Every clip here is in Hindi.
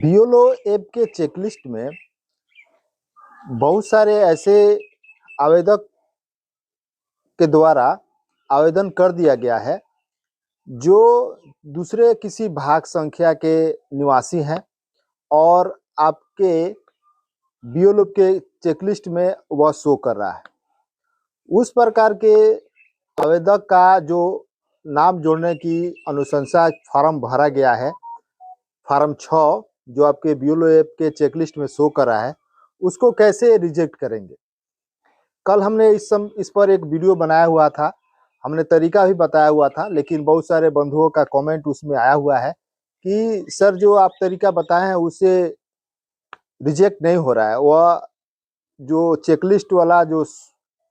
बीओलो ऐप के चेकलिस्ट में बहुत सारे ऐसे आवेदक के द्वारा आवेदन कर दिया गया है जो दूसरे किसी भाग संख्या के निवासी हैं और आपके बीओलो के चेकलिस्ट में वह शो कर रहा है। उस प्रकार के आवेदक का जो नाम जोड़ने की अनुशंसा फॉर्म भरा गया है, फॉर्म 6 जो आपके बीओलो ऐप के चेकलिस्ट में शो कर रहा है, उसको कैसे रिजेक्ट करेंगे। कल हमने इस पर एक वीडियो बनाया हुआ था, हमने तरीका भी बताया हुआ था, लेकिन बहुत सारे बंधुओं का कमेंट उसमें आया हुआ है कि सर जो आप तरीका बताए हैं उससे रिजेक्ट नहीं हो रहा है, वह जो चेकलिस्ट वाला जो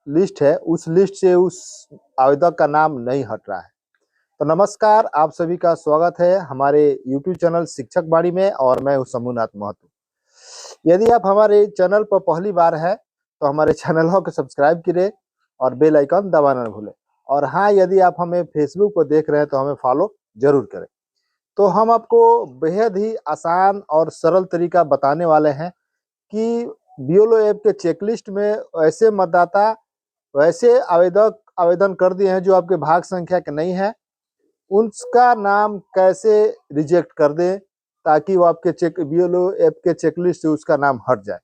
लिस्ट है उस लिस्ट से उस आवेदक का नाम नहीं हट रहा है। तो नमस्कार, आप सभी का स्वागत है हमारे यूट्यूब चैनल शिक्षक बाड़ी में और मैं हूं शंभुनाथ महतो। यदि आप हमारे चैनल पर पहली बार है तो हमारे चैनलों को सब्सक्राइब करें और बेल आइकन दबाना न भूलें। और हाँ, यदि आप हमें फेसबुक पर देख रहे हैं तो हमें फॉलो जरूर करें। तो हम आपको बेहद ही आसान और सरल तरीका बताने वाले हैं कि बीओलो ऐप के चेकलिस्ट में वैसे आवेदक आवेदन कर दिए हैं जो आपके भाग संख्या के नहीं है, उसका नाम कैसे रिजेक्ट कर दें ताकि वो आपके बीओलो ऐप के चेकलिस्ट से उसका नाम हट जाए।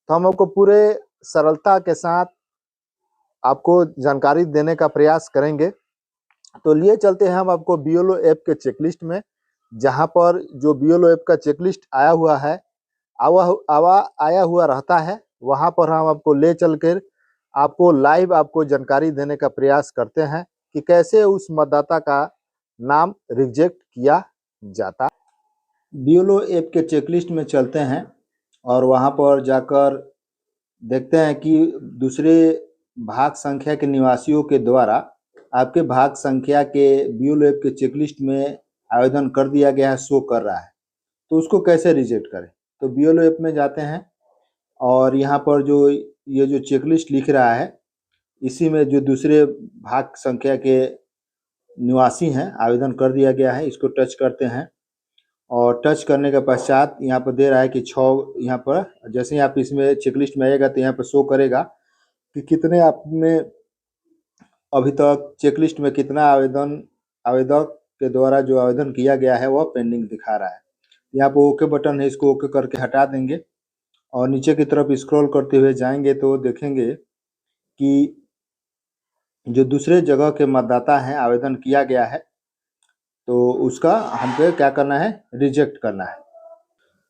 तो हम आपको पूरे सरलता के साथ आपको जानकारी देने का प्रयास करेंगे। तो लिए चलते हैं हम आपको बीओलो ऐप के चेकलिस्ट में, जहां पर जो बीओलो ऐप का चेकलिस्ट आया हुआ है, आया हुआ रहता है, वहां पर हम आपको ले चलकर आपको लाइव आपको जानकारी देने का प्रयास करते हैं कि कैसे उस मतदाता का नाम रिजेक्ट किया जाता। बीओलो ऐप के चेकलिस्ट में चलते हैं और वहां पर जाकर देखते हैं कि दूसरे भाग संख्या के निवासियों के द्वारा आपके भाग संख्या के बीओलो ऐप के चेकलिस्ट में आवेदन कर दिया गया है, शो कर रहा है। तो उसको कैसे रिजेक्ट करें। तो बीओलो ऐप में जाते हैं और यहाँ पर जो ये जो चेकलिस्ट लिख रहा है, इसी में जो दूसरे भाग संख्या के निवासी हैं आवेदन कर दिया गया है, इसको टच करते हैं और टच करने के पश्चात यहाँ पर दे रहा है कि 6, यहाँ पर जैसे ही आप इसमें चेकलिस्ट में आएगा तो यहाँ पर शो करेगा कि कितने आपने अभी तक चेकलिस्ट में कितना आवेदक के द्वारा जो आवेदन किया गया है वह पेंडिंग दिखा रहा है। यहाँ पर ओके बटन है, इसको ओके करके हटा देंगे और नीचे की तरफ स्क्रॉल करते हुए जाएंगे तो देखेंगे कि जो दूसरे जगह के मतदाता हैं आवेदन किया गया है तो उसका हम पे क्या करना है, रिजेक्ट करना है।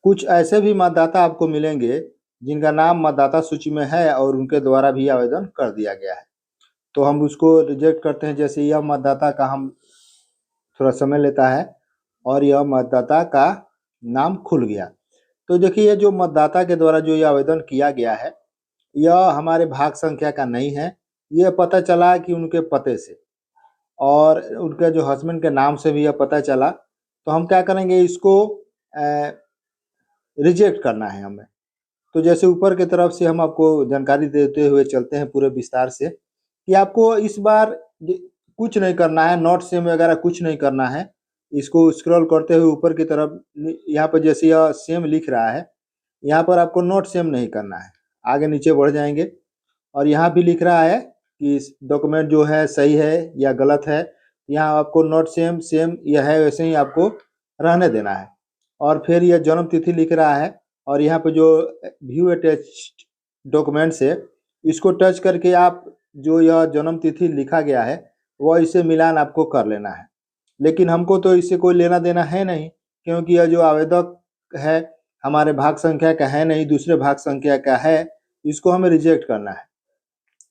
कुछ ऐसे भी मतदाता आपको मिलेंगे जिनका नाम मतदाता सूची में है और उनके द्वारा भी आवेदन कर दिया गया है, तो हम उसको रिजेक्ट करते हैं। जैसे यह मतदाता का हम थोड़ा समय लेता है और यह मतदाता का नाम खुल गया। तो देखिए, जो मतदाता के द्वारा जो ये आवेदन किया गया है यह हमारे भाग संख्या का नहीं है। यह पता चला कि उनके पते से और उनके जो हस्बैंड के नाम से भी यह पता चला। तो हम क्या करेंगे, इसको रिजेक्ट करना है हमें। तो जैसे ऊपर की तरफ से हम आपको जानकारी देते हुए चलते हैं पूरे विस्तार से कि आपको इस बार कुछ नहीं करना है, नॉट सेम वगैरह कुछ नहीं करना है। इसको स्क्रॉल करते हुए ऊपर की तरफ यहाँ पर जैसे यह सेम लिख रहा है, यहाँ पर आपको नॉट सेम नहीं करना है। आगे नीचे बढ़ जाएंगे और यहाँ भी लिख रहा है कि डॉक्यूमेंट जो है सही है या गलत है। यहाँ आपको नॉट सेम, सेम यह है वैसे ही आपको रहने देना है। और फिर यह जन्म तिथि लिख रहा है और यहाँ पे जो व्यू अटैच्ड डॉक्यूमेंट्स है, इसको टच करके आप जो यह जन्म तिथि लिखा गया है वह इसे मिलान आपको कर लेना है। लेकिन हमको तो इससे कोई लेना देना है नहीं, क्योंकि यह जो आवेदक है हमारे भाग संख्या का है नहीं, दूसरे भाग संख्या का है, इसको हमें रिजेक्ट करना है।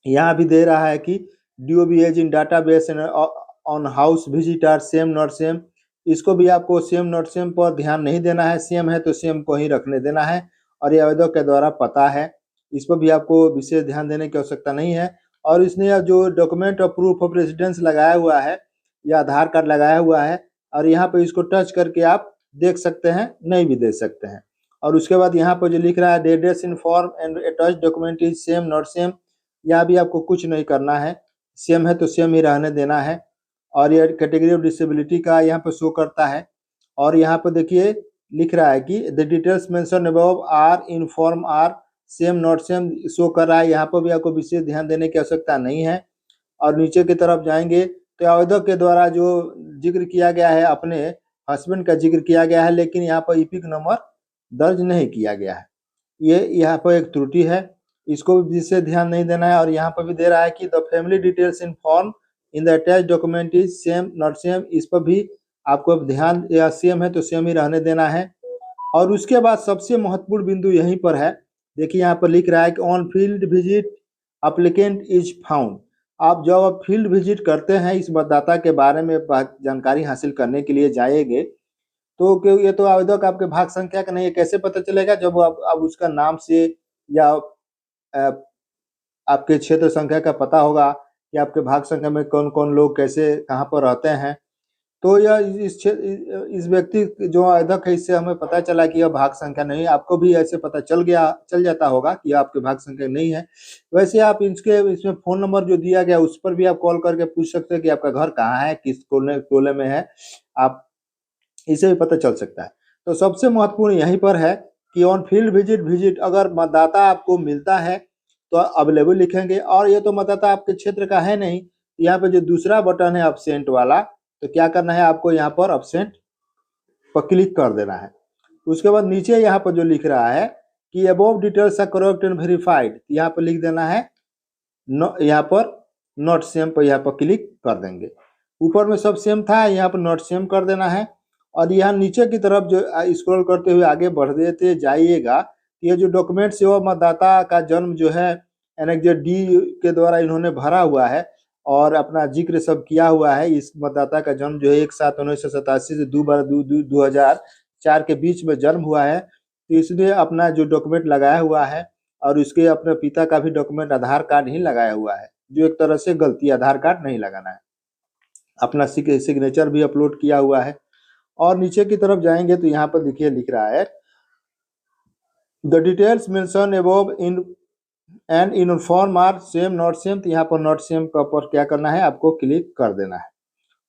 यहाँ भी दे रहा है कि DOB age in database on house visitor same not same, इसको भी आपको सेम नॉट सेम पर ध्यान नहीं देना है। सेम है तो सेम को ही रखने देना है। और ये आवेदक के द्वारा पता है, इस पर भी आपको विशेष ध्यान देने की आवश्यकता नहीं है। और इसने जो document of proof of residence लगाया हुआ है या आधार कार्ड लगाया हुआ है, और यहाँ पे इसको टच करके आप देख सकते हैं, नहीं भी देख सकते हैं। और उसके बाद यहाँ पर जो लिख रहा है address in form and attach document is same not same, यहाँ भी आपको कुछ नहीं करना है। सेम है तो सेम ही रहने देना है। और ये कैटेगरी ऑफ डिसेबिलिटी का यहाँ पर शो करता है। और यहाँ पर देखिए लिख रहा है कि the details mention above are in form are same not same show कर रहा है। यहाँ पर भी आपको विशेष ध्यान देने की आवश्यकता नहीं है। और नीचे की तरफ जाएंगे तो आवेदक के द्वारा जो जिक्र किया गया है अपने हस्बैंड का जिक्र किया गया है, लेकिन यहाँ पर ईपिक नंबर दर्ज नहीं किया गया है। ये यहाँ पर एक त्रुटि है, इसको भी विशेष ध्यान नहीं देना है। और यहाँ पर भी दे रहा है कि the family details in form in the attach document is same not same, इस पर भी आपको ध्यान, या सेम है तो सेम ही रहने देना है। और उसके बाद सबसे महत्वपूर्ण बिंदु यहीं पर है। देखिए यहाँ पर लिख रहा है कि on field visit applicant is found. आप जब आप फील्ड विजिट करते हैं इस मतदाता के बारे में जानकारी हासिल करने के लिए जाएंगे, तो क्यों ये तो आवेदक आपके भाग संख्या का नहीं है, कैसे पता चलेगा? जब आप उसका नाम से या आपके क्षेत्र संख्या का पता होगा कि आपके भाग संख्या में कौन कौन लोग कैसे कहाँ पर रहते हैं। तो यह इस व्यक्ति जो आवेदक है इससे हमें पता चला कि यह भाग संख्या नहीं है। आपको भी ऐसे पता चल जाता होगा कि यह आपके भाग संख्या नहीं है। वैसे आप इसमें फोन नंबर जो दिया गया उस पर भी आप कॉल करके पूछ सकते हैं कि आपका घर कहाँ है, किस टोले में है, आप इसे भी पता चल सकता है। तो सबसे महत्वपूर्ण यहीं पर है कि ऑन फील्ड विजिट अगर मतदाता आपको मिलता है तो अवेलेबल लिखेंगे। और ये तो मतदाता आपके क्षेत्र का है नहीं, यहाँ पे जो दूसरा बटन है एब्सेंट वाला, तो क्या करना है आपको यहाँ पर एब्सेंट पर क्लिक कर देना है। उसके बाद नीचे यहाँ पर जो लिख रहा है कि above details are correct and verified, यहाँ पर लिख देना है यहाँ पर नॉट सेम पर यहाँ पर क्लिक कर देंगे। ऊपर में सब सेम था, यहाँ पर नॉट सेम कर देना है। और यहाँ नीचे की तरफ जो स्क्रॉल करते हुए आगे बढ़ देते जाइएगा, ये जो डॉक्यूमेंट से वो मतदाता का जन्म जो है एनेक्जेट डी के द्वारा इन्होंने भरा हुआ है और अपना जिक्र सब किया हुआ है। इस मतदाता का जन्म जो है 1/7/1987 से 2/12/2004 के बीच में जन्म हुआ है। तो इसलिए अपना जो डॉक्यूमेंट लगाया हुआ है और उसके अपने पिता का भी डॉक्यूमेंट आधार कार्ड ही लगाया हुआ है, जो एक तरह से गलती, आधार कार्ड नहीं लगाना है। अपना सिग्नेचर भी अपलोड किया हुआ है। और नीचे की तरफ जाएंगे तो यहाँ पर देखिए लिख रहा है the details mention above in and in form are same not same, तो यहाँ पर नॉट सेम का पर क्या करना है आपको क्लिक कर देना है।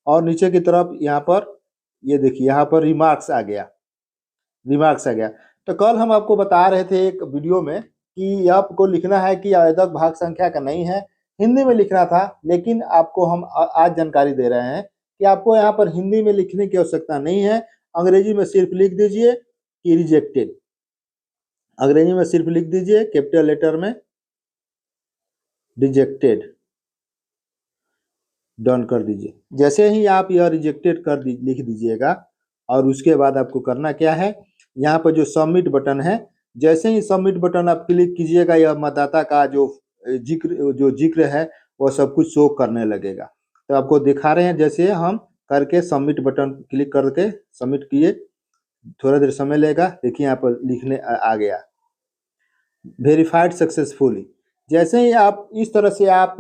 और नीचे की तरफ यहाँ पर ये देखिए यहाँ पर रिमार्क्स आ गया। तो कल हम आपको बता रहे थे एक वीडियो में कि आपको लिखना है कि आवेदक भाग संख्या का नहीं है, हिंदी में लिखना था, लेकिन आपको हम आज जानकारी दे रहे हैं कि आपको यहाँ पर हिंदी में लिखने की आवश्यकता नहीं है। अंग्रेजी में सिर्फ लिख दीजिए कि रिजेक्टेड, अंग्रेजी में सिर्फ लिख दीजिए कैपिटल लेटर में रिजेक्टेड, डन कर दीजिए। जैसे ही आप यह रिजेक्टेड लिख दीजिएगा और उसके बाद आपको करना क्या है, यहाँ पर जो सबमिट बटन है, जैसे ही सबमिट बटन आप क्लिक कीजिएगा यह मतदाता का जो जिक्र है वह सब कुछ शो करने लगेगा। तो आपको दिखा रहे हैं जैसे हम करके सबमिट बटन क्लिक करके सबमिट किए, थोड़ा देर समय लेगा। देखिए यहाँ पर लिखने आ गया वेरीफाइड सक्सेसफुली। जैसे ही आप इस तरह से आप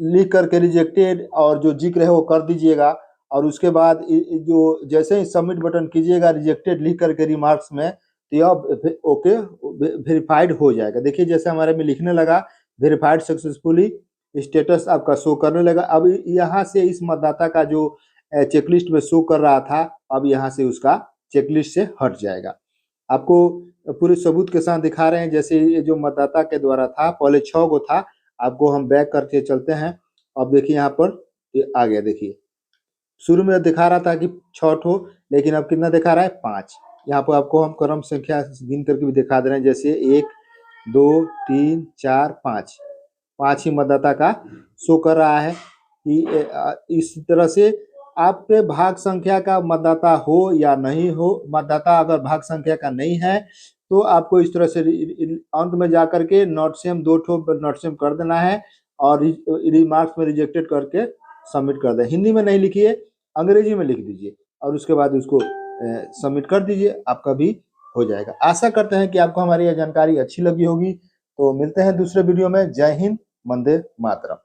लिख करके रिजेक्टेड और जो जिक्र है वो कर दीजिएगा और उसके बाद जो जैसे ही सबमिट बटन कीजिएगा रिजेक्टेड लिख करके रिमार्क्स में, तो यह ओके वेरीफाइड हो जाएगा। देखिए जैसे हमारे में लिखने लगा वेरीफाइड सक्सेसफुली, स्टेटस आपका शो करने लगा। अब यहाँ से इस मतदाता का जो चेकलिस्ट में शो कर रहा था, अब यहाँ से उसका चेकलिस्ट से हट जाएगा। आपको पूरे सबूत के साथ दिखा रहे हैं। जैसे ये जो मतदाता के द्वारा था पहले 6 गो था, आपको हम बैक करके चलते हैं। अब देखिए यहाँ पर ये आ गया। देखिए शुरू में दिखा रहा था कि 6 ठो, लेकिन अब कितना दिखा रहा है 5। यहाँ पर आपको हम क्रम संख्या गिन करके भी दिखा दे रहे हैं, जैसे 1 2 3 4 5 ही मतदाता का शो कर रहा है। कि इस तरह से आपके भाग संख्या का मतदाता हो या नहीं हो, मतदाता अगर भाग संख्या का नहीं है तो आपको इस तरह से अंत में जाकर के नॉट सेम 2 ठो नॉट सेम कर देना है और रिमार्क्स में रिजेक्टेड करके सबमिट कर दें। हिंदी में नहीं लिखिए, अंग्रेजी में लिख दीजिए और उसके बाद उसको सबमिट कर दीजिए, आपका भी हो जाएगा। आशा करते हैं कि आपको हमारी यह जानकारी अच्छी लगी होगी। तो मिलते हैं दूसरे वीडियो में। जय हिंद, वंदे मातरम।